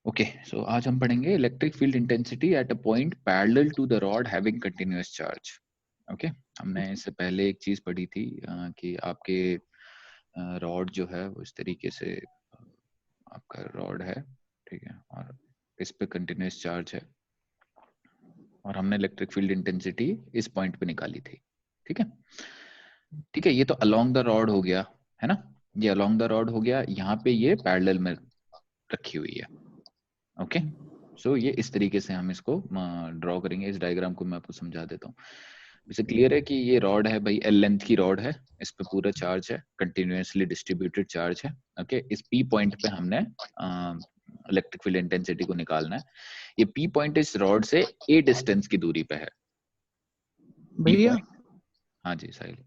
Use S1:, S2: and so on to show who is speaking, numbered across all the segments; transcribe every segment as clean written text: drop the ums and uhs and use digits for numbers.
S1: Okay, सो आज हम पढ़ेंगे electric field intensity at a point parallel to the rod having continuous charge. Okay, हमने इससे पहले एक चीज पढ़ी थी कि आपके रॉड जो है वो इस तरीके से आपका रॉड है, ठीक है, और इस पे कंटिन्यूअस चार्ज है और हमने इलेक्ट्रिक फील्ड इंटेंसिटी इस पॉइंट पे निकाली थी। ठीक है, ठीक है, ये तो अलोंग द रॉड हो गया, है ना, ये अलोंग द रॉड हो गया, यहाँ पे ये पैरेलल में रखी हुई है। ओके, सो ये इस तरीके से हम इसको ड्रॉ करेंगे। इस डायग्राम को मैं आपको समझा देता हूँ। इसे क्लियर है कि ये रॉड है भाई, एल लेंथ की रॉड है, इस पे पूरा चार्ज है, कंटिन्यूअसली डिस्ट्रीब्यूटेड चार्ज है। ओके, इस पी पॉइंट पे हमने इलेक्ट्रिक फील्ड इंटेंसिटी को निकालना है। ये पी पॉइंट इस रॉड से ए डिस्टेंस की दूरी पे है।
S2: भैया
S1: हाँ जी साहिल।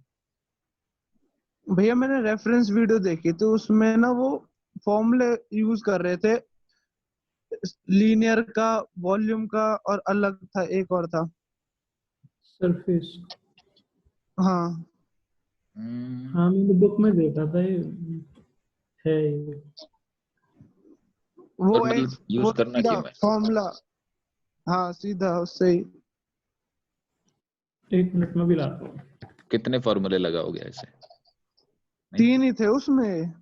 S2: भैया मैंने रेफरेंस वीडियो देखी तो उसमें ना वो फॉर्मूले यूज कर रहे थे, लीनियर का, वॉल्यूम का, और अलग था, एक और था
S3: सरफेस।
S2: हाँ
S3: हाँ मैंने बुक में देखा था, ये है ये।
S2: वो
S1: और मतलब यूज करना
S2: सीधा
S1: क्या है?
S2: फॉर्मूला, हाँ सीधा उससे ही।
S3: 1 मिनट में भी लाता हूँ।
S1: कितने फॉर्मूले लगाओगे ऐसे?
S2: 3 ही थे उसमें,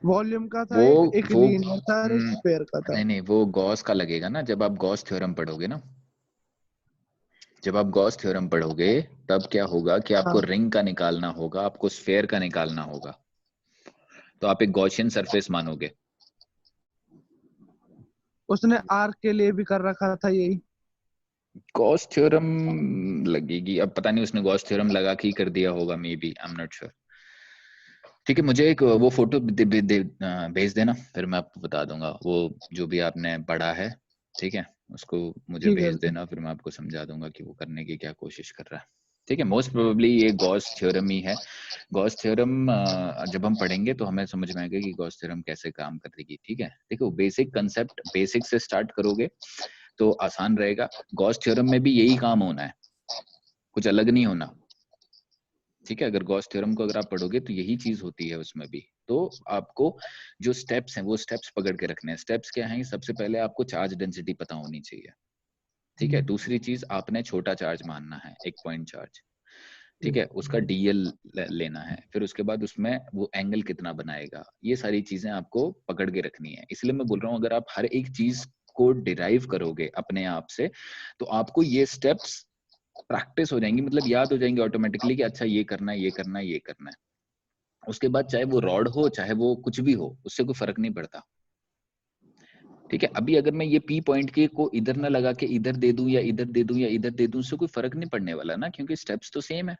S2: वॉल्यूम का था,
S1: वो
S2: एक
S1: वो
S2: लीनियर था और एक स्क्वायर का था।
S1: नहीं नहीं, वो गॉस का लगेगा ना, जब आप गॉस थ्योरम पढ़ोगे ना, जब आप गॉस थ्योरम पढ़ोगे तब क्या होगा कि आपको
S2: हाँ
S1: रिंग का निकालना होगा, आपको स्फेयर का निकालना होगा, तो आप एक गॉसियन सरफेस मानोगे।
S2: उसने आर्क के लिए भी कर रखा था यही।
S1: गॉस थ्योरम लगेगी, अब पता नहीं उसने गॉस थ्योरम लगा के ही कर दिया होगा, may be, I am not sure. ठीक है, मुझे एक वो फोटो भेज देना, फिर मैं आपको बता दूंगा वो जो भी आपने पढ़ा है। ठीक है, उसको मुझे
S2: ठीक है
S1: भेज देना, फिर मैं आपको समझा दूंगा कि वो करने की क्या कोशिश कर रहा है। ठीक है, मोस्ट प्रोबेबली ये गॉस थ्योरम ही है। गॉस थ्योरम जब हम पढ़ेंगे तो हमें समझ में आएगा कि गॉस थ्योरम कैसे काम करेगी। ठीक है, देखो बेसिक कंसेप्ट बेसिक से स्टार्ट करोगे तो आसान रहेगा। गॉस थ्योरम में भी यही काम होना है, कुछ अलग नहीं होना। ठीक है, अगर गॉस थ्योरम को अगर आप पढ़ोगे तो यही चीज होती है उसमें भी। तो आपको जो स्टेप्स हैं वो स्टेप्स पकड़ के रखने हैं। स्टेप्स क्या हैं? सबसे पहले आपको चार्ज डेंसिटी पता होनी चाहिए। ठीक है, दूसरी चीज आपने छोटा चार्ज मानना है, एक पॉइंट चार्ज। ठीक है, उसका डीएल लेना है, फिर उसके बाद उसमें वो एंगल कितना बनाएगा, ये सारी चीजें आपको पकड़ के रखनी है। इसलिए मैं बोल रहा हूँ अगर आप हर एक चीज को डिराइव करोगे अपने आप से तो आपको ये स्टेप्स प्रैक्टिस हो जाएंगी, मतलब याद हो जाएंगे ऑटोमेटिकली कि अच्छा ये करना है, ये करना है, ये करना है। उसके बाद चाहे वो रॉड हो चाहे वो कुछ भी हो, उससे कोई फर्क नहीं पड़ता। ठीक है, अभी अगर मैं ये पी पॉइंट के को इधर ना लगा के इधर दे दूं या इधर दे दूं या इधर दे दूं, उससे कोई फर्क नहीं पड़ने वाला ना, क्योंकि स्टेप्स तो सेम है।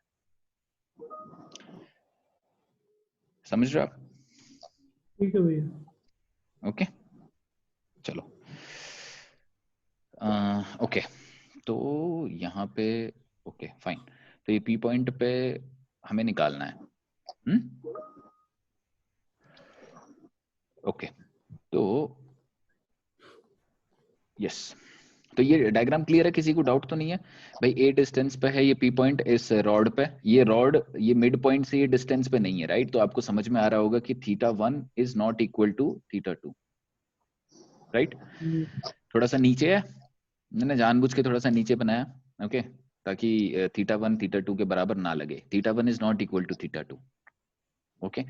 S1: समझ रहे हो आप?
S3: ठीक है भैया।
S1: ओके, चलो। ओके, तो यहाँ पे ओके फाइन, तो ये पी पॉइंट पे हमें निकालना है। ओके, तो यस, तो ये डायग्राम क्लियर है, किसी को डाउट तो नहीं है भाई? ए डिस्टेंस पे है ये पी पॉइंट इस रॉड पे, ये रॉड ये मिड पॉइंट से ये डिस्टेंस पे नहीं है, राइट? तो आपको समझ में आ रहा होगा कि θ1 is not equal to θ2, right? थोड़ा सा नीचे है, मैंने जानबूझ के थोड़ा सा नीचे बनाया, ओके, ताकि θ1 θ2 के बराबर ना लगे। θ1 is not equal to θ2। Okay,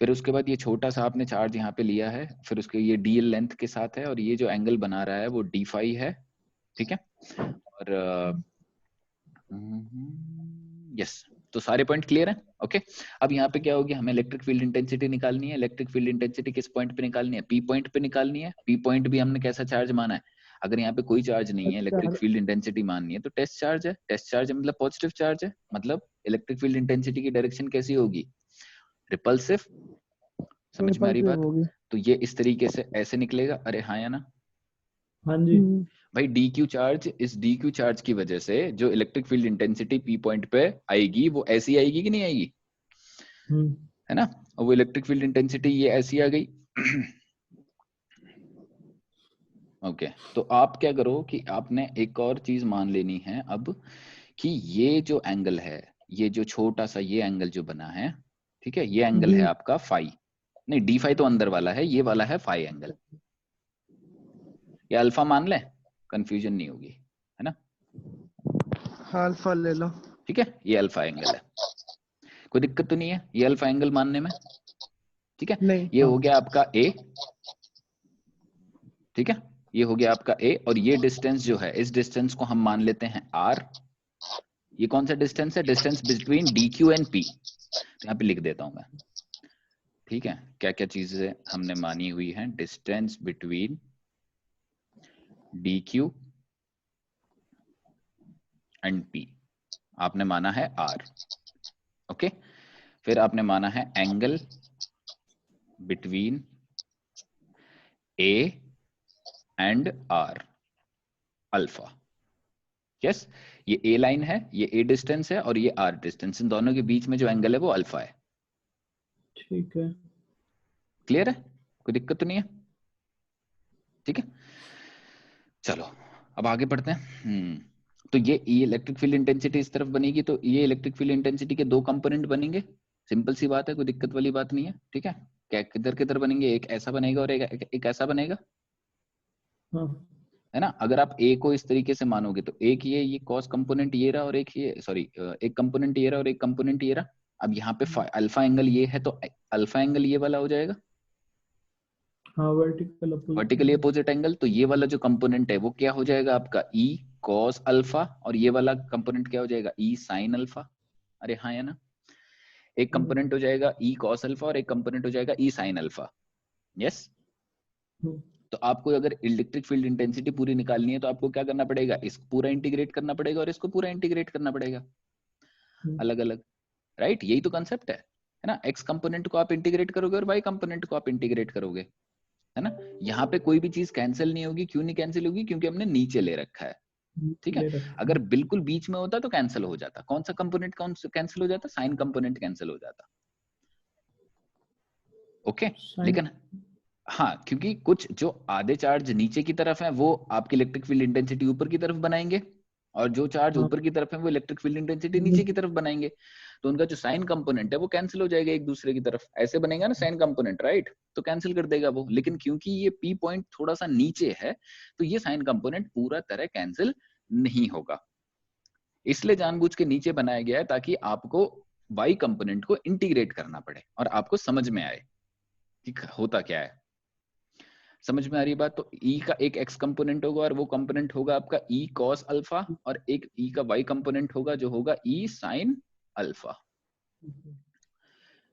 S1: फिर उसके बाद ये छोटा सा आपने चार्ज यहाँ पे लिया है, फिर उसके ये डीएल लेंथ के साथ है, और ये जो एंगल बना रहा है वो d5 है। ठीक है, और यस, तो सारे पॉइंट क्लियर हैं। ओके, अब यहाँ पे क्या होगी, हमें इलेक्ट्रिक फील्ड इंटेंसिटी निकालनी है। इलेक्ट्रिक फील्ड इंटेंसिटी किस पॉइंट पे निकालनी है? पी पॉइंट पे निकालनी है। पी पॉइंट भी हमने कैसा चार्ज माना है? अगर यहाँ पे कोई चार्ज नहीं है, इलेक्ट्रिक फील्ड इंटेंसिटी माननी है तो टेस्ट चार्ज है। टेस्ट चार्ज मतलब पॉजिटिव चार्ज है, मतलब इलेक्ट्रिक फील्ड इंटेंसिटी की डायरेक्शन कैसी होगी? रिपल्सिव। समझ में आ रही बात? तो ये इस तरीके से ऐसे निकलेगा। अरे हाँ या ना?
S3: हाँ जी।
S1: भाई डी क्यू चार्ज, इस डी क्यू चार्ज की वजह से जो electric field intensity P point पे आएगी वो ऐसी आएगी कि नहीं आएगी? है ना? और वो इलेक्ट्रिक फील्ड इंटेंसिटी ये ऐसी आ गई। ओके, तो आप क्या करो कि आपने एक और चीज मान लेनी है अब, कि ये जो एंगल है, ये जो छोटा सा ये एंगल जो बना है, ठीक है, ये एंगल है आपका फाई। नहीं, डी फाई तो अंदर वाला है, ये वाला है फाई एंगल। ये अल्फा मान ले, कंफ्यूजन नहीं होगी, है ना?
S2: अल्फा ले लो।
S1: ठीक है, ये अल्फा एंगल है, कोई दिक्कत तो नहीं है ये अल्फा एंगल मानने में? ठीक है,
S2: नहीं।
S1: ये हो गया आपका ए, ठीक है, ये हो गया आपका ए, और ये डिस्टेंस जो है, इस डिस्टेंस को हम मान लेते हैं आर। ये कौन सा डिस्टेंस है? Distance between d q and P. तो यहाँ पे लिख देता हूं मैं, ठीक है, क्या क्या चीजें हमने मानी हुई हैं। Distance between d q and p आपने माना है आर, ओके। फिर आपने माना है angle between a and r, alpha. Yes, ये ए लाइन है, ये ए डिस्टेंस है, और ये आर डिस्टेंस, इन दोनों के बीच में जो एंगल है वो अल्फा है।
S3: ठीक है,
S1: क्लियर है, कोई दिक्कत तो नहीं है? ठीक है, चलो अब आगे बढ़ते हैं। तो ये इलेक्ट्रिक फील्ड इंटेंसिटी इस तरफ बनेगी, तो ये इलेक्ट्रिक फील्ड इंटेंसिटी के दो कंपोनेंट बनेंगे, सिंपल सी बात है, कोई दिक्कत वाली बात नहीं है। ठीक है, क्या किधर किधर बनेंगे? एक ऐसा बनेगा और एक ऐसा बनेगा,
S3: हाँ
S1: है ना? अगर आप ए को इस तरीके से मानोगे तो एक ये कॉस कंपोनेंट ये रहा, और एक ये, सॉरी, एक कंपोनेंट ये रहा और एक कंपोनेंट ये रहा। अब यहाँ पे अल्फा एंगल ये है, तो अल्फा एंगल ये वाला हो जाएगा,
S3: हाँ,
S1: वर्टिकली अपोजिट एंगल। तो ये वाला जो कंपोनेंट है वो क्या हो जाएगा आपका? ई कॉस अल्फा, और ये वाला कंपोनेंट क्या हो जाएगा? ई साइन अल्फा। अरे हाँ, है ना? एक कंपोनेंट हो जाएगा ई कॉस अल्फा और एक कंपोनेंट हो जाएगा ई साइन अल्फा। यस, तो आपको अगर इलेक्ट्रिक फील्ड इंटेंसिटी पूरी निकालनी है तो आपको क्या करना पड़ेगा? इसको पूरा इंटीग्रेट करना पड़ेगा और इसको पूरा इंटीग्रेट करना पड़ेगा, अलग अलग, राइट? यही तो कंसेप्ट है ना? एक्स कंपोनेंट को आप इंटीग्रेट करोगे और वाई कंपोनेंट को आप इंटीग्रेट करोगे, है ना? यहाँ पे कोई भी चीज कैंसिल नहीं होगी। क्यों नहीं कैंसिल होगी? क्योंकि हमने नीचे ले रखा है, ठीक है। अगर बिल्कुल बीच में होता तो कैंसिल हो जाता। कौन सा कंपोनेंट कौन सा कैंसिल हो जाता? साइन कंपोनेंट कैंसिल हो जाता, ओके। लेकिन हाँ, क्योंकि कुछ जो आधे चार्ज नीचे की तरफ है वो आपकी इलेक्ट्रिक फील्ड इंटेंसिटी ऊपर की तरफ बनाएंगे, और जो चार्ज ऊपर की तरफ है वो इलेक्ट्रिक फील्ड इंटेंसिटी नीचे की तरफ बनाएंगे। तो उनका जो साइन कंपोनेंट है वो कैंसिल हो जाएगा एक दूसरे की तरफ, ऐसे बनेगा ना साइन कंपोनेंट, राइट? तो कैंसिल कर देगा वो। लेकिन क्योंकि ये पी पॉइंट थोड़ा सा नीचे है तो ये साइन कंपोनेंट पूरा तरह कैंसिल नहीं होगा, इसलिए जानबूझ के नीचे बनाया गया है ताकि आपको वाई कंपोनेंट को इंटीग्रेट करना पड़े और आपको समझ में आए कि होता क्या है। समझ में आ रही बात? तो ई का एक एक्स कंपोनेंट होगा और वो कंपोनेंट होगा आपका ई कॉस अल्फा, और एक ई का वाई कंपोनेंट होगा जो होगा ई साइन अल्फा,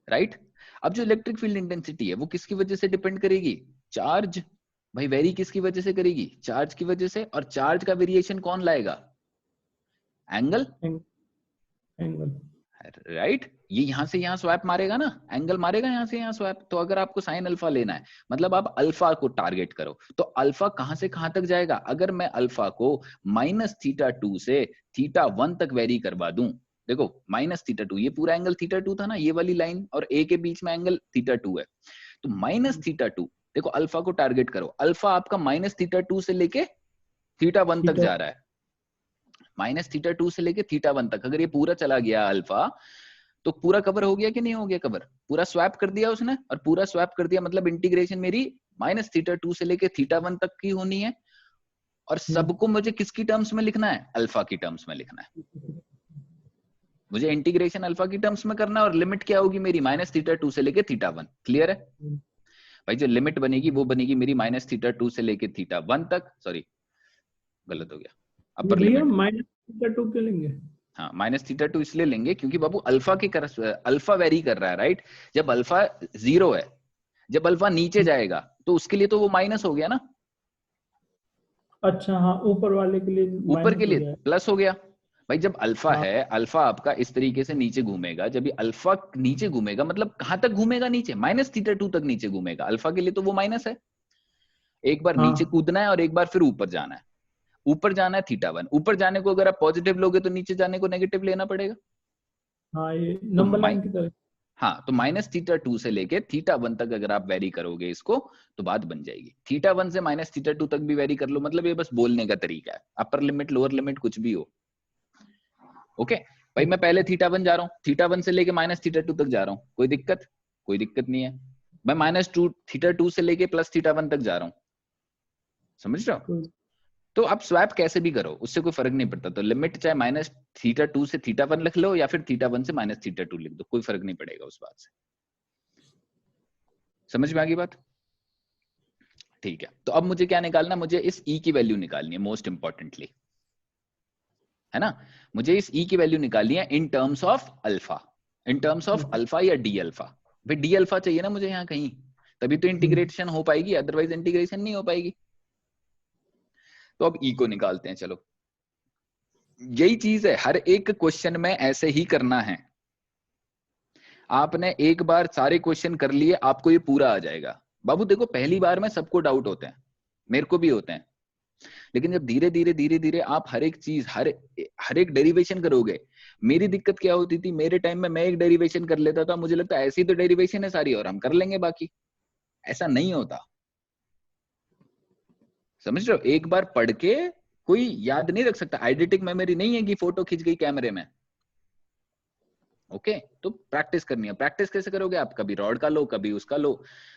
S1: राइट? अब जो इलेक्ट्रिक फील्ड इंटेंसिटी है वो किसकी वजह से डिपेंड करेगी? चार्ज। भाई वेरी किसकी वजह से करेगी? चार्ज की वजह से। और चार्ज का वेरिएशन कौन लाएगा? Angle, right? ये यहां से यहां स्वैप मारेगा ना, एंगल मारेगा यहां से यहां स्वैप। तो अगर आपको साइन अल्फा लेना है, मतलब आप अल्फा को टारगेट करो, तो अल्फा कहां से कहां तक जाएगा? अगर मैं अल्फा को -θ2 से θ1 तक वेरी करवा दूं, देखो -θ2, ये पूरा एंगल θ2 था ना, ये वाली लाइन और ए के बीच में एंगल θ2 है, तो -θ2, देखो अल्फा को टारगेट करो, अल्फा आपका -θ2 से लेके θ1 तक जा रहा है, -θ2 से लेके θ1 तक। अगर ये पूरा चला गया अल्फा, तो पूरा कवर हो गया कि नहीं हो गया? कवर पूरा स्वैप कर दिया उसने, और पूरा स्वैप कर दिया मतलब इंटीग्रेशन मेरी -θ2 से लेके θ1 तक की होनी है, और सबको मुझे किसकी टर्म्स में लिखना है? अल्फा की टर्म्स में लिखना है। मुझे इंटीग्रेशन अल्फा की टर्म्स में करना है, और लिमिट क्या होगी मेरी? -θ2 से लेके θ1। क्लियर है भाई? जो लिमिट बनेगी वो बनेगी मेरी -θ2 से लेके θ1 तक, सॉरी गलत हो गया, अपर लिमिट
S3: -θ2 क्यों लेंगे?
S1: हाँ, -θ2 इसलिए लेंगे क्योंकि बाबू अल्फा की अल्फा वेरी कर रहा है, राइट? जब अल्फा 0 है, जब अल्फा नीचे जाएगा तो उसके लिए तो वो माइनस हो गया ना।
S3: अच्छा, हाँ, ऊपर वाले के लिए
S1: ऊपर के लिए प्लस हो गया। भाई जब अल्फा
S3: हाँ।
S1: है, अल्फा आपका इस तरीके से नीचे घूमेगा, जब ये अल्फा नीचे घूमेगा मतलब कहां तक घूमेगा? नीचे, -θ2 तक नीचे घूमेगा। अल्फा के लिए तो वो माइनस है। एक बार
S3: हाँ।
S1: नीचे कूदना है और एक बार फिर ऊपर जाना है। ऊपर जाना है θ1, ऊपर जाने को अगर आप पॉजिटिव लोगे तो नीचे जाने को नेगेटिव लेना पड़ेगा।
S3: हाँ, ये नंबर लाइन की तरह।
S1: हाँ, तो -θ2 से लेके θ1 तक अगर आप वेरी करोगे इसको तो बात बन जाएगी। θ1 से -θ2 तक भी वेरी कर लो, मतलब ये बस बोलने का तरीका है, अपर लिमिट लोअर लिमिट कुछ भी हो। ओके भाई, मैं पहले θ1 जा रहा हूँ, θ1 से लेके -θ2 तक जा रहा हूँ, कोई दिक्कत? कोई दिक्कत नहीं है। मैं -2 θ2 से लेके +θ1 तक जा रहा हूँ, समझ रहे हो? तो आप स्वैप कैसे भी करो, उससे कोई फर्क नहीं पड़ता। तो लिमिट चाहे -θ2 से θ1 लिख लो या फिर θ1 से -θ2 लिख दो, कोई फर्क नहीं पड़ेगा उस बात से। समझ में आ गई बात? ठीक है, तो अब मुझे क्या निकालना, मुझे इस e की वैल्यू निकालनी है मोस्ट इंपॉर्टेंटली, है ना। मुझे इस e की वैल्यू निकालनी है in terms of alpha, in terms of alpha या डी अल्फा। भाई डी अल्फा चाहिए ना मुझे यहाँ कहीं, तभी तो इंटीग्रेशन हो पाएगी, अदरवाइज इंटीग्रेशन नहीं हो पाएगी। तो अब e को निकालते हैं। चलो, यही चीज है, हर एक क्वेश्चन में ऐसे ही करना है। आपने एक बार सारे क्वेश्चन कर लिए, आपको ये पूरा आ जाएगा। बाबू देखो, पहली बार में सबको डाउट होते हैं, मेरे को भी होते हैं, लेकिन जब धीरे धीरे आप हर एक चीज, हर एक डेरिवेशन करोगे। मेरी दिक्कत क्या होती थी, मेरे टाइम में मैं एक डेरिवेशन कर लेता था, मुझे लगता है ऐसी तो डेरिवेशन है सारी और हम कर लेंगे बाकी। ऐसा नहीं होता, समझ रहे हो? एक बार पढ़ के कोई याद नहीं रख सकता, आइडेंटिक मेमोरी नहीं है कि फोटो खींच गई कैमरे में। ओके, तो प्रैक्टिस करनी है। प्रैक्टिस कैसे करोगे आप? कभी रॉड का लो, कभी उसका लो,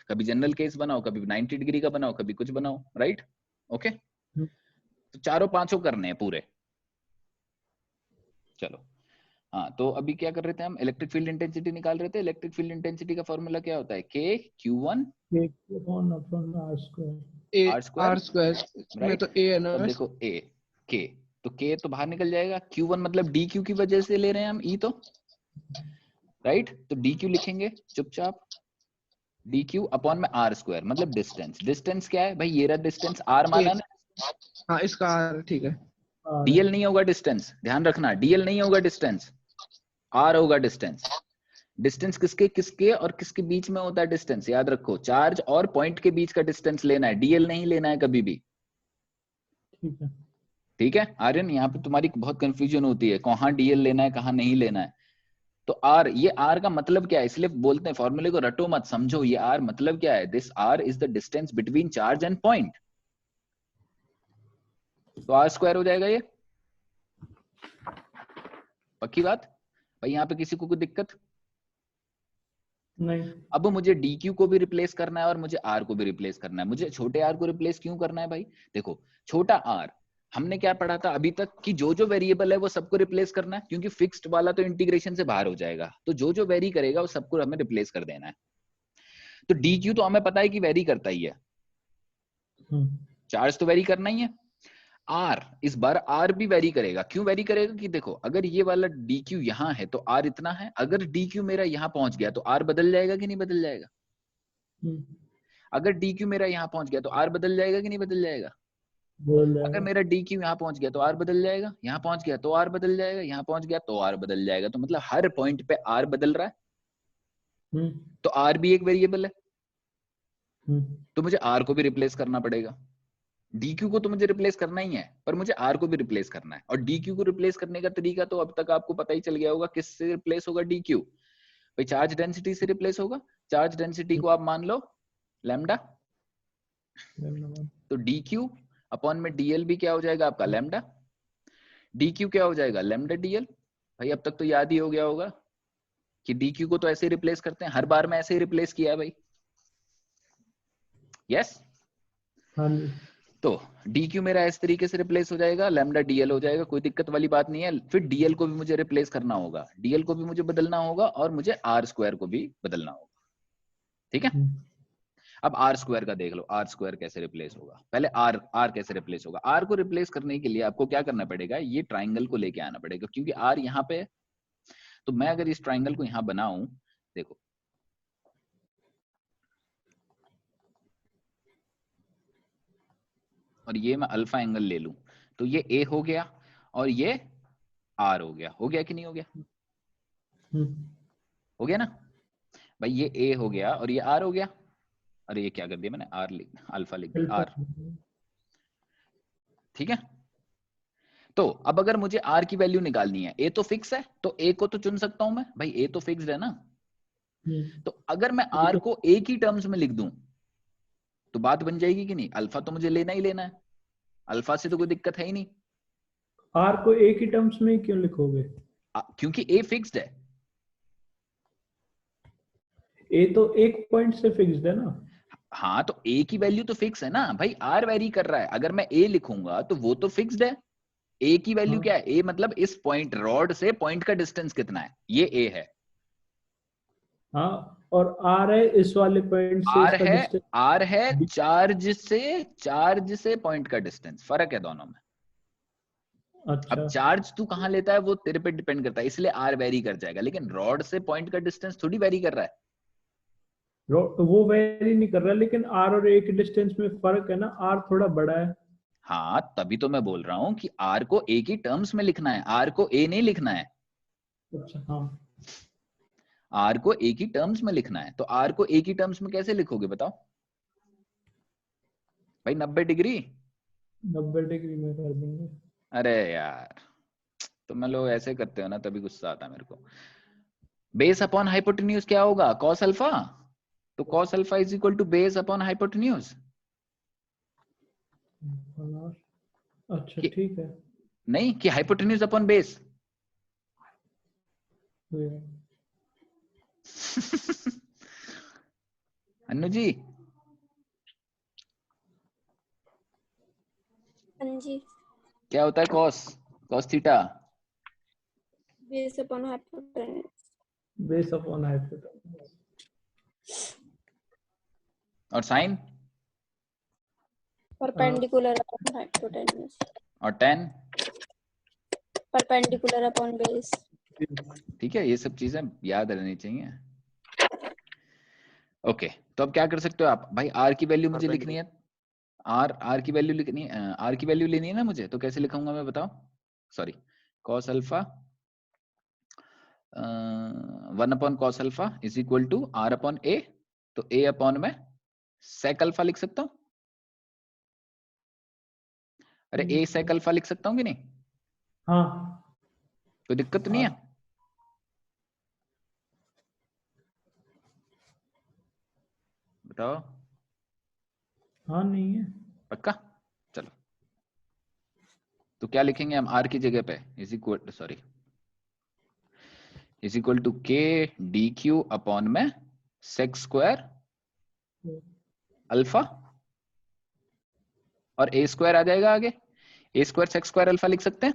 S1: कभी जनरल केस बनाओ, कभी 90 डिग्री का बनाओ, कभी कुछ बनाओ, राइट? ओके, तो चारों पांचों करने हैं पूरे। चलो, हाँ, तो अभी क्या कर रहे थे हम? इलेक्ट्रिक फील्ड इंटेंसिटी निकाल रहे थे। इलेक्ट्रिक फील्ड इंटेंसिटी का फॉर्मूला क्या होता है? के Q1 R स्क्वायर, राइट?
S2: तो ए है ना,
S1: देखो ए के, तो के तो बाहर निकल जाएगा। Q1 मतलब DQ की वजह से ले रहे हैं हम E, तो राइट, तो DQ लिखेंगे चुपचाप। DQ अपॉन में R स्क्वायर मतलब डिस्टेंस। डिस्टेंस क्या है भाई? ये रहा डिस्टेंस, R माना ना।
S2: हाँ, इसका R, ठीक है।
S1: DL नहीं होगा डिस्टेंस, ध्यान रखना, DL नहीं होगा डिस्टेंस, R होगा डिस्टेंस। डिस्टेंस किसके किसके और किसके बीच में होता है डिस्टेंस? याद रखो, चार्ज और पॉइंट के बीच का डिस्टेंस लेना है, DL नहीं लेना है कभी भी। ठीक है आर्यन, यहाँ पे तुम्हारी बहुत कंफ्यूजन होती है, कहाँ DL लेना है कहाँ नहीं लेना है। तो R, ये R का मतलब क्या है? इसलिए बोलते हैं फॉर्मूले को रटो मत, समझो ये R मतलब क्या है। This R is the distance between charge and point. तो R स्क्वायर हो जाएगा ये, पक्की बात भाई? यहाँ पे किसी को कोई दिक्कत
S3: नहीं?
S1: अब मुझे DQ को भी रिप्लेस करना है और मुझे R को भी रिप्लेस करना है। मुझे छोटे R को रिप्लेस क्यों करना है भाई? देखो, छोटा R हमने क्या पढ़ा था अभी तक कि जो जो वेरिएबल है वो सबको रिप्लेस करना है, क्योंकि फिक्स्ड वाला तो इंटीग्रेशन से बाहर हो जाएगा, तो जो जो वेरी करेगा वो सबको हमें रिप्लेस कर देना है। तो DQ तो हमें पता है कि वेरी करता ही है, चार्ज तो वेरी करना ही है। R इस बार R भी वेरी करेगा। क्यों वेरी करेगा? कि देखो, अगर ये वाला DQ यहाँ है तो R इतना है, अगर DQ मेरा यहाँ पहुंच गया तो R बदल जाएगा कि नहीं बदल जाएगा? अगर DQ मेरा यहाँ पहुंच गया तो R बदल जाएगा कि नहीं बदल जाएगा? अगर मेरा DQ यहाँ पहुंच गया तो R बदल जाएगा, यहाँ पहुंच गया तो R बदल जाएगा, यहाँ पहुंच गया तो R बदल जाएगा। तो मतलब हर पॉइंट पे R बदल रहा है, तो R भी एक वेरिएबल है, तो मुझे R को भी रिप्लेस करना पड़ेगा। DQ को तो मुझे रिप्लेस करना ही है, पर मुझे R को भी रिप्लेस करना है। और DQ को रिप्लेस करने का तरीका तो अब तक आपको पता ही चल गया होगा, किससे रिप्लेस होगा DQ? भाई चार्ज डेंसिटी से रिप्लेस होगा। चार्ज डेंसिटी को आप मान लो लैम्डा, तो DQ अपॉन में DL भी क्या हो जाएगा आपका? लैम्डा। DQ क्या हो जाएगा? Lambda DL। भाई अब तक तो याद ही हो गया होगा कि DQ को तो ऐसे ही रिप्लेस करते हैं, हर बार में ऐसे ही रिप्लेस किया है भाई। यस,
S3: हाँ।
S1: तो DQ मेरा इस तरीके से रिप्लेस हो जाएगा, लैम्डा DL हो जाएगा, कोई दिक्कत वाली बात नहीं है। फिर DL को भी मुझे रिप्लेस करना होगा, DL को भी मुझे बदलना होगा और मुझे R स्क्वायर को भी बदलना होगा। ठीक है, अब R स्क्वायर का देख लो, R स्क्वायर कैसे रिप्लेस होगा। पहले R कैसे रिप्लेस होगा? R को रिप्लेस करने के लिए आपको क्या करना पड़ेगा? ये ट्राइंगल को लेके आना पड़ेगा, क्योंकि R यहाँ पे है। तो मैं अगर इस ट्राइंगल को यहाँ बनाऊं, देखो और ये मैं अल्फा एंगल ले लूं, तो ये A हो गया और ये R हो गया। हो गया कि नहीं हो गया? हो गया ना भाई? ये A हो गया और ये R हो गया। अरे ये क्या कर दिया मैंने, अल्फा लिख दिया, R। ठीक है, तो अब अगर मुझे R की वैल्यू निकालनी है, A तो फिक्स है तो A को तो चुन सकता हूं मैं भाई, A तो फिक्स्ड है ना। तो अगर मैं R को A की टर्म्स में लिख दूं तो बात बन जाएगी कि नहीं? अल्फा तो मुझे लेना ही लेना है, अल्फा से तो कोई दिक्कत है ही नहीं।
S3: R को A की टर्म्स में क्यों लिखोगे?
S1: क्योंकि A फिक्स्ड है।
S3: A तो एक पॉइंट से फिक्स्ड है ना।
S1: हाँ तो ए की वैल्यू तो फिक्स है ना भाई, आर वेरी कर रहा है, अगर मैं ए लिखूंगा तो वो तो फिक्स्ड है। ए की वैल्यू
S3: हाँ
S1: क्या है, ए मतलब इस पॉइंट रॉड से पॉइंट का डिस्टेंस कितना है, ये ए है।
S3: हाँ, और आर है इस वाले पॉइंट से
S1: आर
S3: इसका
S1: है,
S3: डिस्टेंस।
S1: आर है चार्ज से पॉइंट का डिस्टेंस, फर्क है दोनों में। अब
S3: अच्छा,
S1: चार्ज तू कहां लेता है वो तेरे पे डिपेंड करता है, इसलिए आर वेरी कर जाएगा, लेकिन रॉड से पॉइंट का डिस्टेंस थोड़ी वेरी कर रहा है।
S3: वो वेरी नहीं कर रहा, लेकिन आर और ए के डिस्टेंस में फर्क है ना, आर थोड़ा बड़ा है।
S1: हाँ तभी तो मैं बोल रहा हूं कि आर को ए की टर्म्स में लिखना है, आर को ए नहीं लिखना है,
S3: अच्छा हाँ,
S1: आर को ए की टर्म्स में लिखना है। तो आर को ए की टर्म्स में कैसे लिखोगे बताओ भाई, 90 डिग्री।
S3: 90 डिग्री में कर देंगे।
S1: अरे यार, तुम लोग ऐसे करते हो ना तभी गुस्सा आता है मेरे को। बेस अपॉन हाइपोटेन्यूज क्या होगा, कॉस अल्फा, तो cos alpha is equal to base upon hypotenuse.
S3: अच्छा ठीक है।
S1: नहीं कि hypotenuse upon base. Annu ji,
S4: हाँ जी,
S1: क्या होता है cos, cos theta,
S4: base upon hypotenuse.
S3: Base upon hypotenuse.
S1: और साइन,
S4: परपेंडिकुलर अपॉन हाइपोटेन्यूज।
S1: और टेन।
S4: Perpendicular upon base.
S1: ठीक है, ये सब चीजें याद रहनी चाहिए। ओके, तो अब क्या कर सकते हो आप भाई, आर की वैल्यू मुझे लिखनी है, आर की वैल्यू लिखनी है, आर की वैल्यू लेनी है ना मुझे, तो कैसे लिखूंगा मैं बताओ, sorry, cos alpha 1 upon cos alpha is equal to R upon A, तो ए अपॉन में सेक अल्फा लिख सकता हूं। अरे ए सेक अल्फा लिख सकता हूँ कि नहीं,
S3: हाँ
S1: कोई दिक्कत तो नहीं है, बताओ।
S3: हाँ, नहीं है।
S1: पक्का, चलो, तो क्या लिखेंगे हम आर की जगह पे, is equal, sorry, is equal to k d q upon में सेक स्क्वायर अल्फा, और ए स्क्वायर आ जाएगा आगे, ए स्क्वायर सेक स्क्वायर अल्फा लिख सकते हैं।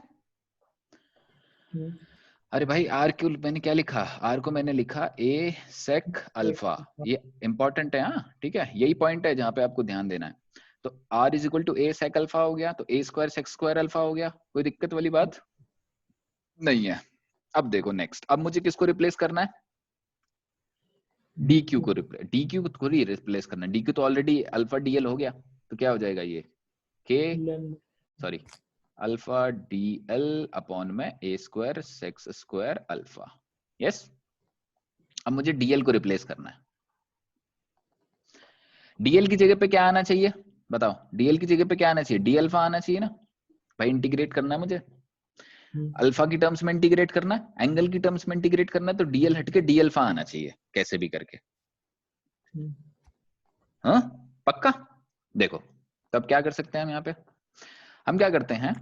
S1: अरे भाई आर क्यू मैंने क्या लिखा, आर को मैंने लिखा ए सेक अल्फा, ये इंपॉर्टेंट है, हाँ ठीक है, यही पॉइंट है जहां पे आपको ध्यान देना है। तो r is equal to a sec alpha हो गया, तो a square sec square alpha हो गया, कोई दिक्कत वाली बात नहीं है। अब देखो नेक्स्ट, अब मुझे किसको रिप्लेस करना है, डी क्यू को रिप्लेस करना है, डी क्यू तो ऑलरेडी अल्फा डीएल हो गया, तो क्या हो जाएगा ये के, sorry, alpha D L upon में A square sec square alpha, yes. अब मुझे डीएल को रिप्लेस करना है, डीएल की जगह पे क्या आना चाहिए बताओ, डीएल की जगह पे क्या आना चाहिए, डी अल्फा आना चाहिए ना भाई, इंटीग्रेट करना है मुझे, अल्फा की टर्म्स में इंटीग्रेट करना है, एंगल की टर्म्स में इंटीग्रेट करना है, तो डीएल हटके डी अल्फा आना चाहिए कैसे भी करके, हाँ पक्का। देखो तब क्या कर सकते हैं हम यहाँ पे, हम क्या करते हैं,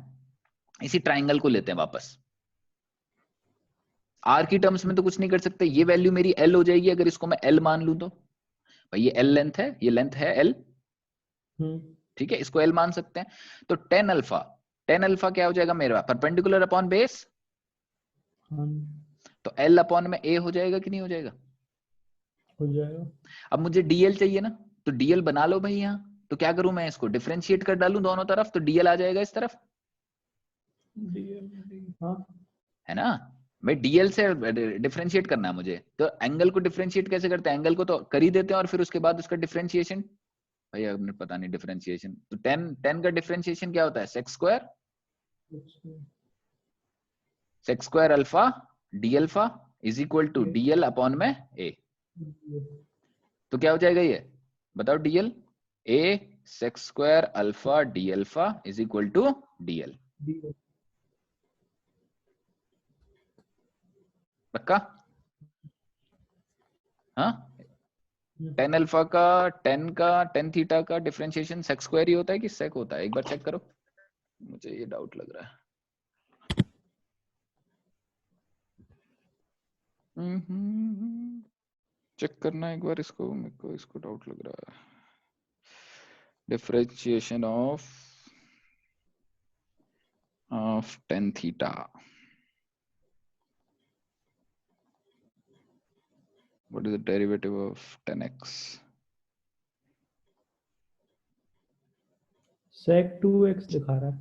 S1: इसी ट्राइंगल को लेते हैं वापस, आर की टर्म्स में तो कुछ नहीं कर सकते, ये वैल्यू मेरी एल हो जाएगी, अगर इसको मैं एल मान लूं तो भाई ये एल लेंथ है, ये लेंथ है एल, ठीक है, इसको एल मान सकते हैं। तो टेन अल्फा क्या हो जाएगा मेरा, परपेंडिकुलर अपॉन बेस, तो एल अपॉन में ए हो जाएगा कि नहीं हो जाएगा,
S3: हो जाएगा।
S1: अब मुझे डीएल चाहिए ना, तो डीएल बना लो भाई यहाँ, तो क्या करूं मैं, इसको डिफरेंशिएट कर डालूं दोनों तरफ, तो डीएल आ जाएगा इस तरफ,
S3: हाँ
S1: है ना भाई, डीएल से डिफरेंशिएट करना है मुझे, तो एंगल को डिफरेंशिएट कैसे करते हैं, एंगल को तो कर ही देते हैं और फिर उसके बाद उसका डिफरेंशिएशन, भाई आपने पता नहीं डिफरेंशिएशन, तो टेन टेन का डिफरेंशिएशन क्या होता है, sec square alpha d alpha is equal to dl upon में ए, तो क्या हो जाएगा ये बताओ, dl a sec square alpha d alpha is equal to dl, पक्का, हाँ, टेन थीटा का डिफरेंशिएशन सेक स्क्वायर ही होता है कि सेक होता है, एक बार चेक करो, मुझे ये डाउट लग रहा है। चेक करना एक बार इसको, मेरे को इसको डाउट लग रहा है। differentiation of tan theta. What is the derivative of tan x?
S3: sec 2x दिखा रहा है।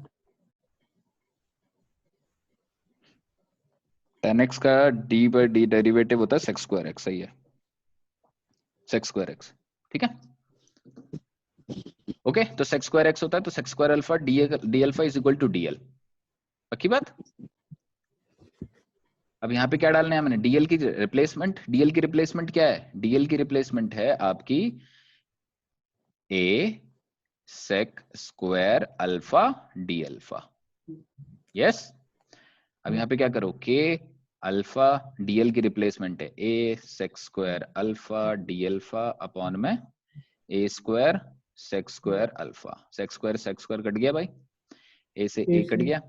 S1: tan x का d by d डेरिवेटिव होता है sec square x, सही है, sec square x, ठीक है। ओके तो sec square x होता है तो sec square alpha d alpha is equal to dl, पक्की बात। अब यहाँ पे क्या डालना है हमने, dl की रिप्लेसमेंट। dl की रिप्लेसमेंट क्या है, dl की रिप्लेसमेंट है आपकी a sec square alpha d alpha, yes. अब यहाँ पे क्या करो, k अल्फा dl की रिप्लेसमेंट है a sec square alpha d alpha upon में a square sec square alpha. sec square cut गया भाई, a से a कट गया,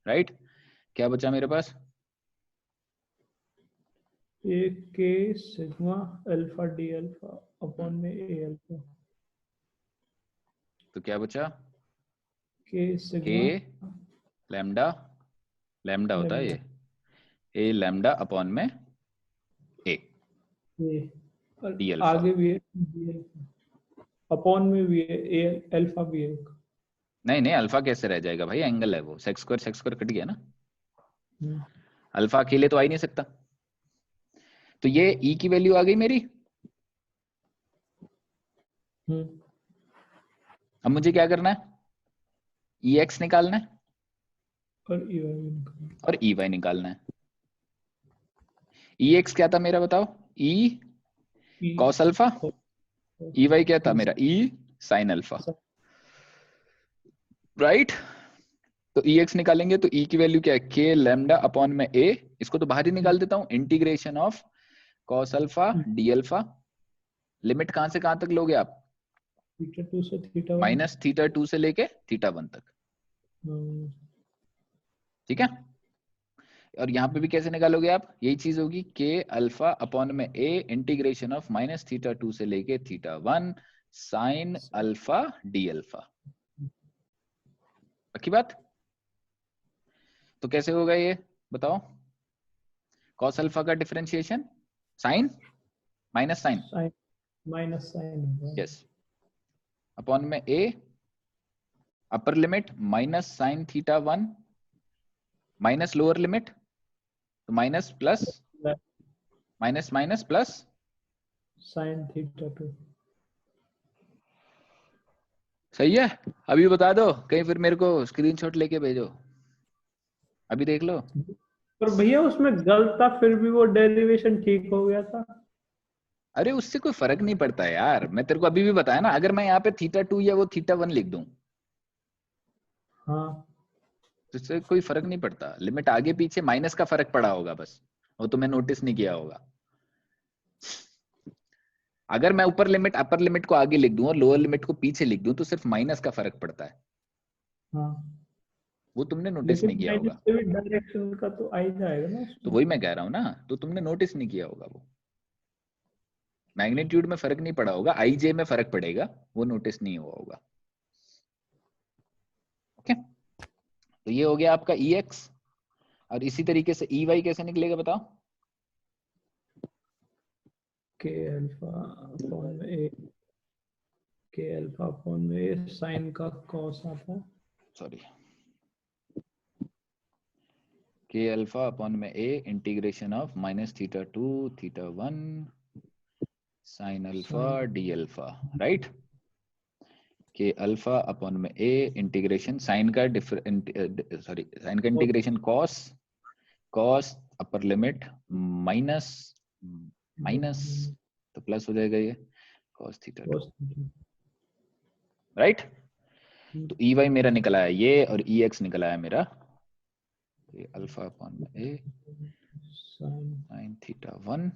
S1: राइट। क्या बचा मेरे पास,
S3: एक के sigma alpha d alpha upon में ए अल्फा,
S1: तो क्या बचा,
S3: के
S1: k
S3: सिग्मा
S1: लैम्डा, लैम्डा होता है ये, a लैम्डा अपॉन में a डी अल्फा।
S3: आगे भी है डी अल्फा अपॉन में भी है ए अल्फा भी है।
S1: नहीं नहीं अल्फा कैसे रह जाएगा भाई, एंगल है वो, सेक्स स्क्वायर कट गया ना, अल्फा अकेले तो आ ही नहीं सकता। तो ये e की वैल्यू आ गई मेरी। अब मुझे क्या करना है, ex निकालना है और ey निकालना है। ex क्या था मेरा बताओ, e cos अल्फा, ey क्या था मेरा, e sin अल्फा, राइट। तो ex निकालेंगे तो e की वैल्यू क्या है, k लैम्डा अपॉन में a, इसको तो बाहर ही निकाल देता हूं, integration of cos alpha d alpha, limit कहां से कहां तक लोगे आप,
S3: थीटा 2 से थीटा 1
S1: माइनस थीटा 2 से लेके थीटा 1 तक, ठीक है। और यहाँ पे भी कैसे निकालोगे आप, यही चीज होगी, k अल्फा अपॉन में a integration of minus theta 2 से लेके theta 1 sine alpha d alpha, पक्की बात। तो कैसे होगा ये बताओ, cos अल्फा का differentiation sine minus sine,
S3: minus sine,
S1: yes, upon में a upper limit minus sine theta 1 minus lower limit, तो minus plus minus minus plus
S3: sine theta 2।
S1: सही है। अभी बता दो कहीं, फिर मेरे को स्क्रीनशॉट लेके भेजो, अभी देख लो।
S3: पर भैया उसमें गलत था, फिर भी वो डेरिवेशन ठीक हो गया था।
S1: अरे उससे कोई फर्क नहीं पड़ता यार, मैं तेरे को अभी भी बताया ना, अगर मैं यहाँ पे थीटा 2 या वो थीटा 1 लिख दूं,
S3: हाँ
S1: तो इससे कोई फर्क नहीं पड़ता, लिमिट आगे पीछे माइनस का फर्क पड़ा होगा बस, वो तुम्हें नोटिस नहीं किया होगा। अगर मैं ऊपर लिमिट अपर लिमिट को आगे लिख दूं और लोअर लिमिट को पीछे लिख दूं, तो सिर्फ माइनस का फर्क पड़ता है,
S3: हाँ,
S1: वो तुमने नोटिस नहीं किया होगा।
S3: डायरेक्शन का तो आ ही जाएगा ना उसमें।
S1: तो वही मैं कह रहा हूँ ना, तो तुमने नोटिस नहीं किया होगा, वो मैग्नीट्यूड में फर्क नहीं पड़ा होगा, आई में फर्क पड़ेगा, वो नोटिस नहीं हुआ होगा। ओके, तो ये हो गया आपका ex, और इसी तरीके से ey कैसे निकलेगा बताओ,
S3: के अल्फा अपॉन में ए, के अल्फा अपॉन में ए साइन का कॉस आता है,
S1: सॉरी, k अल्फा अपॉन में a integration of minus theta 2 theta 1 sine alpha d alpha, right. k alpha upon में a इंटीग्रेशन साइन का सॉरी साइन का इंटीग्रेशन cos अपर लिमिट माइनस माइनस, तो plus हो जाएगा ये cos थीटा 2, राइट। तो ey मेरा निकला है ये, और ex निकला है मेरा अल्फा अपॉन में a sign theta 1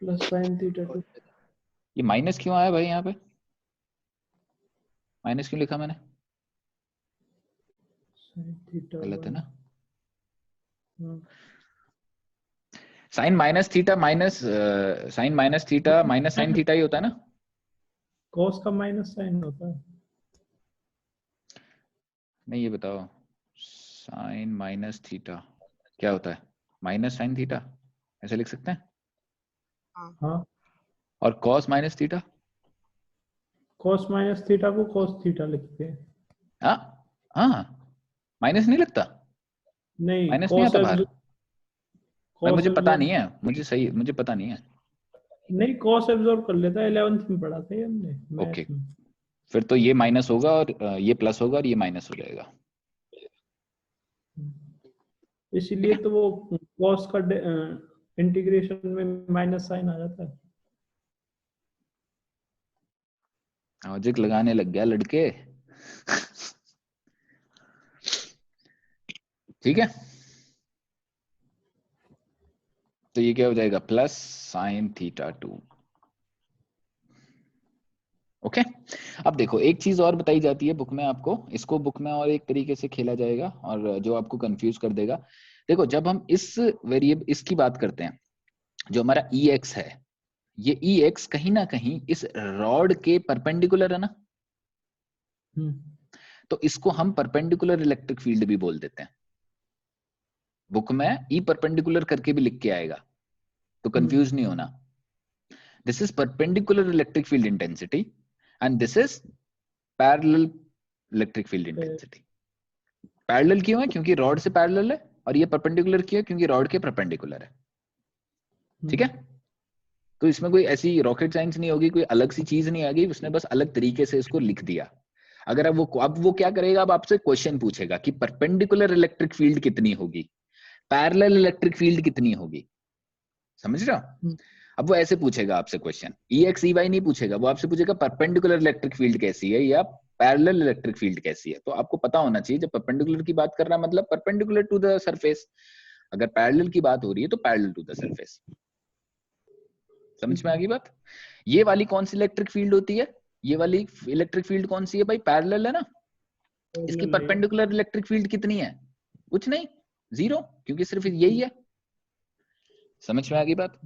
S3: plus sine theta 2।
S1: ये माइनस क्यों आया भाई, यहाँ पे माइनस क्यों लिखा मैंने, गलत है ना। Sine minus theta minus sine minus theta minus sine theta ही होता है ना।
S3: कॉस का माइनस साइन होता है।
S1: नहीं ये बताओ, साइन माइनस थीटा क्या होता है? माइनस साइन थीटा ऐसे लिख सकते हैं।
S3: हाँ,
S1: और cos minus theta?
S3: Cos minus theta को कॉस थीटा लिखते हैं।
S1: हाँ हाँ, माइनस नहीं लगता,
S3: नहीं,
S1: माइनस नहीं
S3: कॉस
S1: आता बाहर भाई,
S3: कॉस
S1: मुझे पता नहीं
S3: एब्जॉर्ब
S1: है, मुझे पता नहीं है।
S3: नहीं, कॉस एब्जॉर्ब कर लेता है, 11th में पढ़ा था ये हमने
S1: ओके,
S3: मैथ में।
S1: फिर तो ये माइनस होगा और ये प्लस होगा और ये माइनस हो जाएगा।
S3: इसीलिए तो वो कॉस का इंटीग्रेशन में माइनस साइन आ जाता है।
S1: लॉजिक लगाने लग गया लड़के। ठीक है, तो ये क्या हो जाएगा? Plus sine theta 2। ओके, अब देखो एक चीज और बताई जाती है बुक में आपको, इसको बुक में और एक तरीके से खेला जाएगा और जो आपको कंफ्यूज कर देगा। देखो जब हम इस वेरिएबल इसकी बात करते हैं, जो हमारा ई एक्स है, ये ई एक्स कहीं ना कहीं इस रॉड के परपेंडिकुलर है ना, तो इसको हम परपेंडिकुलर इलेक्ट्रिक फील्ड भी बोल देते हैं। बुक में ई परपेंडिकुलर करके भी लिख के आएगा, तो कंफ्यूज नहीं होना। This is perpendicular electric field intensity and this is parallel electric field intensity. Parallel क्यों है? क्योंकि रॉड से पैरेलल है, और ये परपेंडिकुलर क्यों है? क्योंकि रॉड के परपेंडिकुलर है। ठीक है, तो इसमें कोई ऐसी रॉकेट साइंस नहीं होगी, कोई अलग सी चीज नहीं आ गई, उसने बस अलग तरीके से इसको लिख दिया। अगर अब वो क्या करेगा, अब आपसे क्वेश्चन पूछेगा कि परपेंडिकुलर इलेक्ट्रिक फील्ड कितनी होगी, पैरेलल इलेक्ट्रिक फील्ड कितनी होगी, समझ रहे हो? अब वो ऐसे पूछेगा आपसे क्वेश्चन, ई एक्स ई वाई नहीं पूछेगा, वो आपसे पूछेगा परपेंडिकुलर इलेक्ट्रिक फील्ड कैसी है या पैरेलल इलेक्ट्रिक फील्ड कैसी है। तो आपको पता होना चाहिए, जब परपेंडिकुलर की बात कर रहा है मतलब परपेंडिकुलर टू द सरफेस, अगर पैरेलल की बात हो रही है तो पैरेलल टू द सरफेस। समझ में आ गई बात? ये वाली कौन सी इलेक्ट्रिक फील्ड होती है? ये वाली इलेक्ट्रिक फील्ड कौन सी है भाई? पैरेलल है ना। इसकी परपेंडिकुलर इलेक्ट्रिक फील्ड कितनी है? कुछ नहीं, 0, क्योंकि सिर्फ यही है। समझ में आ गई बात?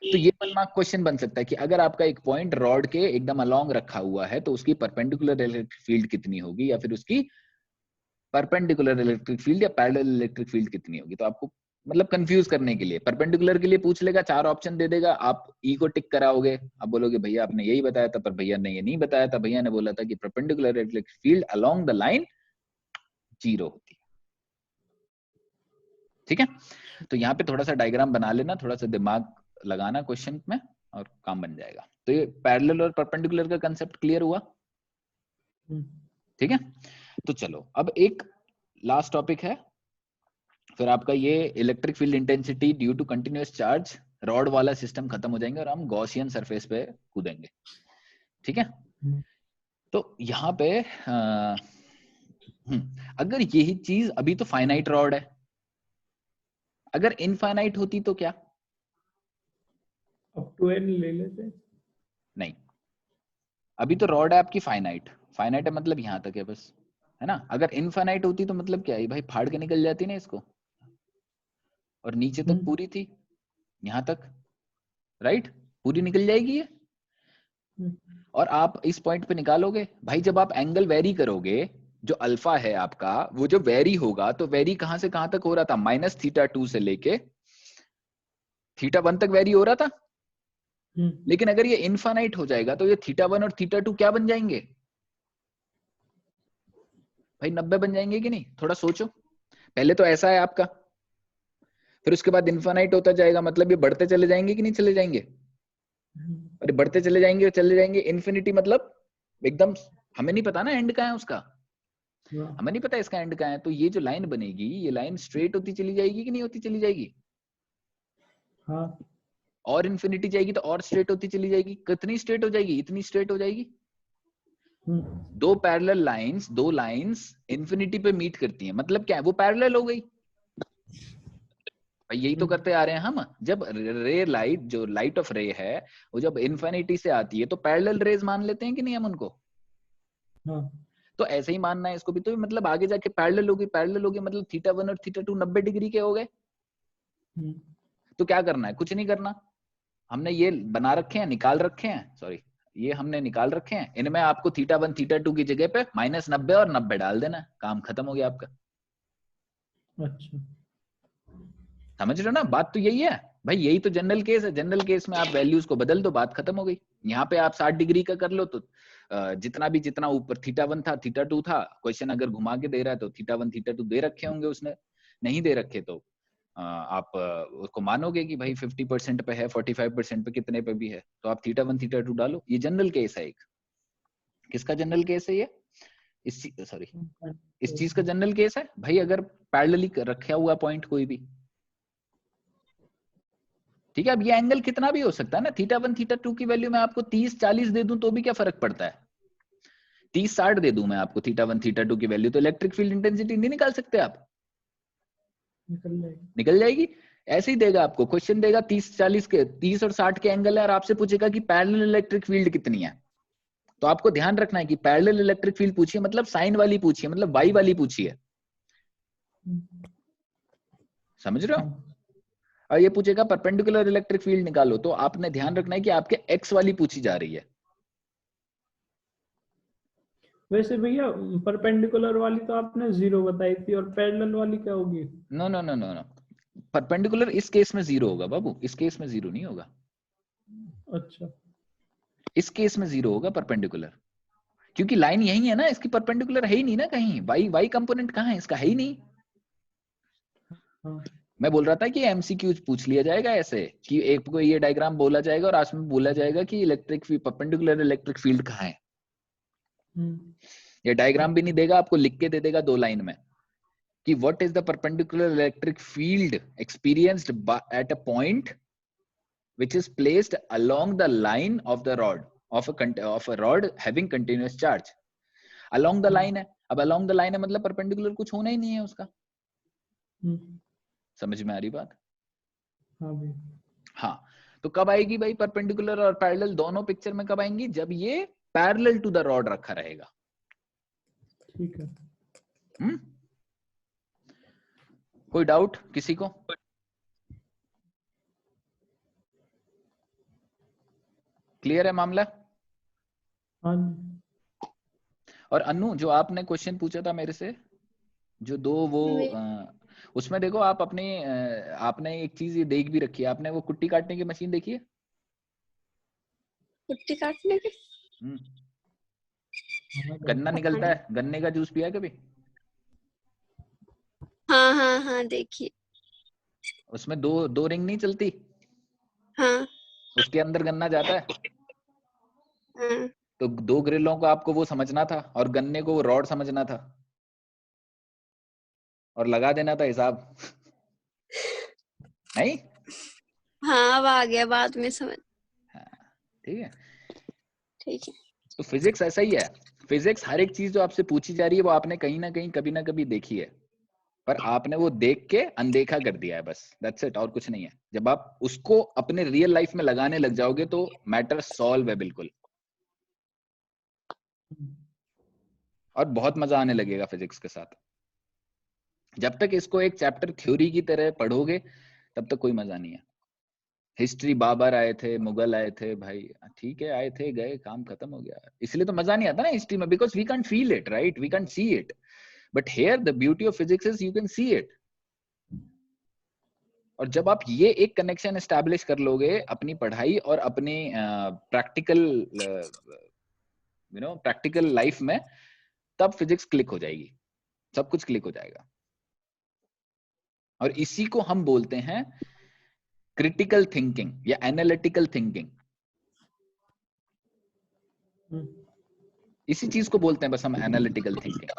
S1: तो ये 1 मार्क क्वेश्चन बन सकता है कि अगर आपका एक पॉइंट रॉड के एकदम अलोंग रखा हुआ है तो उसकी परपेंडिकुलर इलेक्ट्रिक फील्ड कितनी होगी, या फिर उसकी परपेंडिकुलर इलेक्ट्रिक फील्ड या पैरेलल इलेक्ट्रिक फील्ड कितनी होगी। तो आपको मतलब कंफ्यूज करने के लिए, परपेंडिकुलर के लिए पूछ लेगा, 4 ऑप्शन दे देगा, आप ई को टिक कराओगे, आप बोलोगे भैया आपने यही बताया था, पर भैया ने ये नहीं बताया था, भैया ने बोला था कि perpendicular electric field along the line 0 होती है। ठीक है, तो यहाँ पे थोड़ा सा डायग्राम बना लेना, थोड़ा सा दिमाग लगाना क्वेश्चन में और काम बन जाएगा। तो ये पैरेलल और परपेंडिकुलर का कंसेप्ट क्लियर हुआ? ठीक है, तो चलो अब एक लास्ट टॉपिक है, फिर आपका ये electric field intensity due to continuous charge rod वाला सिस्टम खत्म हो जाएंगे और हम गॉसियन सरफेस पे कूदेंगे। ठीक है, तो यहाँ पे अगर यही चीज, अभी तो फाइनाइट रॉड है, अगर इनफाइनाइट होती तो क्या?
S3: अप टू एन ले लेते।
S1: नहीं, अभी तो रॉड है आपकी फाइनाइट, फाइनाइट है मतलब यहां तक है बस, है ना। अगर इनफाइनाइट होती तो मतलब क्या है भाई, फाड़ के निकल जाती ना इसको, और नीचे तक पूरी थी, यहां तक, राइट, पूरी निकल जाएगी ये। और आप इस पॉइंट पे निकालोगे भाई, जब आप एंगल वेरी करोगे, जो अल्फा है आपका, वो जो वेरी होगा, तो वेरी कहां से कहां तक हो रहा था? -θ2 से लेके θ1 तक वेरी हो रहा था। लेकिन अगर ये इनफाइनाइट हो जाएगा तो ये θ1 और θ2 क्या बन जाएंगे भाई? 90 बन जाएंगे कि नहीं? थोड़ा सोचो, पहले तो ऐसा है आपका, फिर उसके बाद इनफाइनाइट होता जाएगा, मतलब ये बढ़ते चले जाएंगे कि नहीं चले जाएंगे? अरे बढ़ते चले जाएंगे, चले जाएंगे, इन्फिनिटी मतलब एकदम, हमें नहीं पता ना एंड कहाँ है उसका, हमें नहीं पता इसका एंड कहाँ है। तो ये जो लाइन बनेगी, ये लाइन स्ट्रेट होती चली जाएगी कि नहीं होती चली जाएगी?
S3: हाँ।
S1: और इन्फिनिटी जाएगी तो और स्ट्रेट होती चली जाएगी। कितनी स्ट्रेट हो जाएगी? इतनी स्ट्रेट हो जाएगी। दो पैरेलल लाइंस, दो लाइंस इन्फिनिटी पे मीट करती हैं, मतलब क्या है? वो पैरेलल हो गई भाई। यही तो करते आ रहे हैं हम। जब रे लाइट, जो लाइट ऑफ रे है, वो जब इन्फिनिटी से आती है तो पैरेलल रेज मान लेते हैं कि नहीं हम उनको?
S3: हाँ।
S1: तो ऐसे ही मानना है इसको भी, तो मतलब आगे जाके पैरेलल होगी, पैरेलल होगी मतलब θ1 और θ2 90 डिग्री के हो गए। तो क्या करना है? कुछ नहीं करना, हमने ये बना रखे हैं, निकाल रखे हैं, सॉरी ये हमने निकाल रखे हैं, इनमें आपको θ1 θ2 की जगह पे -90 और 90 डाल देना, काम खत्म हो गया आपका।
S3: अच्छा
S1: समझ रहे हो ना, बात तो यही है भाई, यही तो जनरल केस है। जनरल केस में आप वैल्यूज को बदल दो, बात खत्म हो गई। यहाँ पे आप 60 डिग्री का कर लो तो जितना ऊपर θ1 था θ2 था, क्वेश्चन अगर घुमा के दे रहा है तो θ1 θ2 दे रखे होंगे उसने, नहीं दे रखे तो आप उसको मानोगे कि भाई 50% पे है, 45% पे, कितने पे भी है, तो आप θ1 θ2 डालो। ये जनरल केस है एक। किसका जनरल केस है ये? इस चीज का जनरल केस है भाई, अगर पैरेलली रखा हुआ पॉइंट कोई भी, ठीक है। अब ये एंगल कितना भी हो सकता है ना, θ1 θ2 की वैल्यू मैं आपको 30-40 दे दूं तो भी क्या फर्क पड़ता है, 30-60 दे दूं मैं आपको θ1 θ2 की वैल्यू, तो इलेक्ट्रिक फील्ड इंटेंसिटी नहीं निकाल सकते आप? निकल जाएगी। ऐसे ही देगा आपको, क्वेश्चन देगा 30-40 के, 30 और 60 के एंगल है और आपसे पूछेगा कि पैरेलल इलेक्ट्रिक फील्ड कितनी है। तो आपको ध्यान रखना है कि पैरेलल इलेक्ट्रिक फील्ड पूछिए मतलब साइन वाली पूछिए, मतलब वाई वाली पूछिए, समझ रहे हो? और ये पूछेगा परपेंडिकुलर इलेक्ट्रिक फील्ड निकालो, तो आपने ध्यान रखना है कि आपके एक्स वाली पूछी जा रही है।
S3: वैसे भैया परपेंडिकुलर वाली तो आपने 0 बताई थी, और पैरेलल वाली क्या होगी?
S1: No no no no no, perpendicular इस केस में 0 होगा बाबू, इस केस में 0 नहीं होगा।
S3: अच्छा
S1: इस केस में 0 होगा परपेंडिकुलर, क्योंकि लाइन यही है ना, इसकी परपेंडिकुलर है ही नहीं ना कहीं, वाई कंपोनेंट कहाँ है इसका, है ही नहीं।
S3: हाँ
S1: मैं बोल रहा था कि एमसीक्यू पूछ लिया जाएगा ऐसे कि एक को ये डायग्राम बोला जाएगा और आसपास में बोला जाएगा कि इलेक्ट्रिक परपेंडिकुलर इलेक्ट्रिक फील्ड कहाँ है। ये डायग्राम भी नहीं देगा आपको, लिख के दे देगा 2 लाइन में कि what is the perpendicular electric field experienced eight a point which is placed along the line of the rod of a rod having continuous charge. along the line है, अब along the line है मतलब perpendicular कुछ होना ही नहीं है उसका। समझ में आ रही बात?
S3: हाँ भाई।
S1: हाँ, तो कब आएगी भाई परपेंडिकुलर और पैरेलल दोनों पिक्चर में, कब आएंगी? जब ये पैरेलल टू द रॉड रखा रहेगा।
S3: ठीक है।
S1: कोई डाउट किसी को? क्लियर है मामला?
S3: हाँ
S1: और अनु, जो आपने क्वेश्चन पूछा था मेरे से, जो 2 वो उसमें देखो आप अपने आपने एक चीज ये देख भी रखी है, आपने वो कुट्टी काटने की मशीन देखी है?
S4: कुट्टी काटने की?
S1: गन्ना निकलता है, गन्ने का जूस पिया है कभी?
S4: हाँ हाँ हाँ देखिए।
S1: उसमें दो रिंग नहीं चलती?
S4: हाँ
S1: उसके अंदर गन्ना जाता है।
S4: हाँ।
S1: तो 2 ग्रिलों को आपको वो समझना था और गन्ने को वो रॉड समझना था और लगा देना था हिसाब। नहीं?
S4: हाँ अब आ गया, बाद में समझ।
S1: हाँ, ठीक है।
S4: ठीक है।
S1: तो फिजिक्स ऐसा ही है, फिजिक्स हर एक चीज जो आपसे पूछी जा रही है वो आपने कहीं ना कहीं कभी ना कभी देखी है, पर आपने वो देख के अनदेखा कर दिया है, बस दैट्स इट, और कुछ नहीं है। जब आप उसको अपने रियल लाइफ में लगाने लग जाओगे तो मैटर सॉल्व है बिल्कुल, और बहुत मजा आने लगेगा फिजिक्स के साथ। जब तक इसको एक चैप्टर थ्योरी की तरह पढ़ोगे तब तक कोई मजा नहीं है। हिस्ट्री, बाबर आए थे, मुगल आए थे भाई, ठीक है, आए थे गए, काम खत्म हो गया। इसलिए तो मजा नहीं आता ना हिस्ट्री में, because we can't feel it, right, we can't see it, but here the beauty of physics is you can see it. और जब आप ये एक कनेक्शन एस्टैब्लिश कर लोगे अपनी पढ़ाई और अपनी प्रैक्टिकल प्रैक्टिकल लाइफ में, तब फिजिक्स क्लिक हो जाएगी, सब कुछ क्लिक हो जाएगा। और इसी को हम बोलते हैं क्रिटिकल थिंकिंग या एनालिटिकल थिंकिंग। इसी चीज को बोलते हैं बस हम एनालिटिकल थिंकिंग।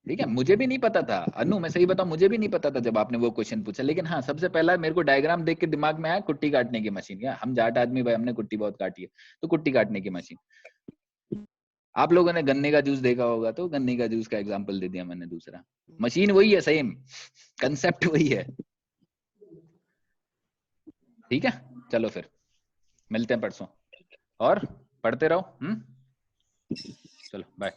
S1: ठीक है, मुझे भी नहीं पता था अनु, मैं सही बताऊं, मुझे भी नहीं पता था जब आपने वो क्वेश्चन पूछा, लेकिन हाँ सबसे पहला मेरे को डायग्राम देख के दिमाग में आया कुट्टी काटने की मशीन। या हम जाट आदमी भाई, हमने कुट्टी बहुत काटी है, तो कुट्टी काटने की मशीन। आप लोगों ने गन्ने का जूस देखा होगा, तो गन्ने का जूस का एग्जांपल दे दिया मैंने दूसरा। मशीन वही है, सेम कंसेप्ट वही है। ठीक है, चलो फिर मिलते हैं परसों और पढ़ते रहो। चलो बाय।